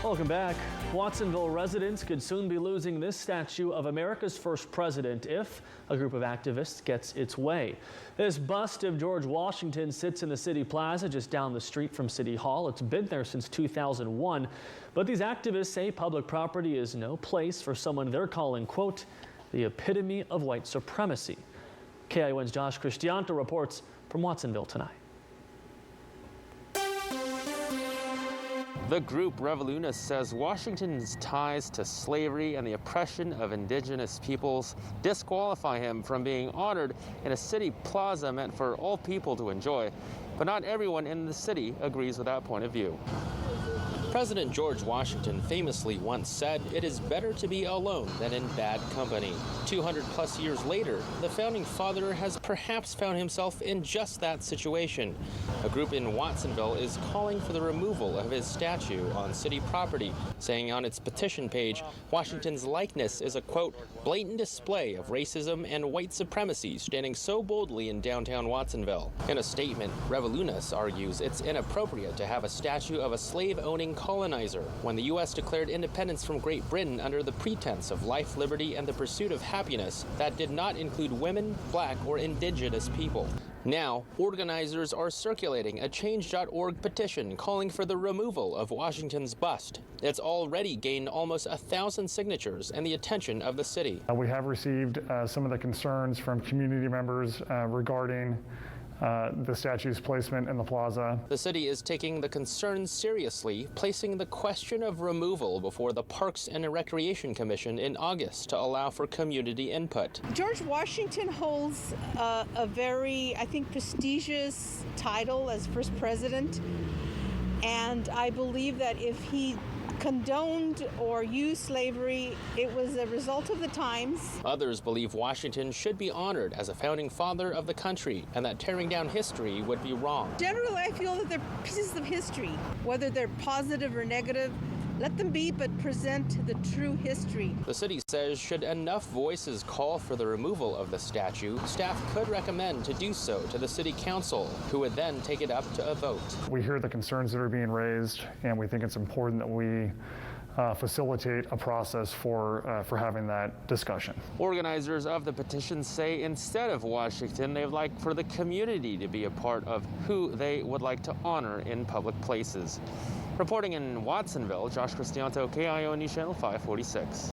Welcome back. Watsonville residents could soon be losing this statue of America's first president if a group of activists gets its way. This bust of George Washington sits in the city plaza just down the street from City Hall. It's been there since 2001, but these activists say public property is no place for someone they're calling, quote, the epitome of white supremacy. KION's Josh Cristianto reports from Watsonville tonight. The group Revolunists says Washington's ties to slavery and the oppression of indigenous peoples disqualify him from being honored in a city plaza meant for all people to enjoy. But not everyone in the city agrees with that point of view. President George Washington famously once said, "It is better to be alone than in bad company." 200+ years later, the founding father has perhaps found himself in just that situation. A group in Watsonville is calling for the removal of his statue on city property, saying on its petition page, Washington's likeness is a, quote, blatant display of racism and white supremacy standing so boldly in downtown Watsonville. In a statement, Revolunists argues it's inappropriate to have a statue of a slave-owning colonizer when the U.S. declared independence from Great Britain under the pretense of life, liberty, and the pursuit of happiness that did not include women, black, or indigenous people. Now, organizers are circulating a Change.org petition calling for the removal of Washington's bust. It's already gained almost 1,000 signatures and the attention of the city. We have received some of the concerns from community members regarding the statue's placement in the plaza. The city is taking the concerns seriously, placing the question of removal before the Parks and Recreation Commission in August to allow for community input. George Washington holds a very, I think, prestigious title as first president, and I believe that if he condoned or used slavery, it was a result of the times. Others believe Washington should be honored as a founding father of the country and that tearing down history would be wrong. Generally, I feel that they're pieces of history, whether they're positive or negative. Let them be, but present the true history. The city says should enough voices call for the removal of the statue, staff could recommend to do so to the city council, who would then take it up to a vote. We hear the concerns that are being raised, and we think it's important that we facilitate a process for having that discussion. Organizers of the petition say instead of Washington, they'd like for the community to be a part of who they would like to honor in public places. Reporting in Watsonville, Josh Cristianto, KIO News Channel 546.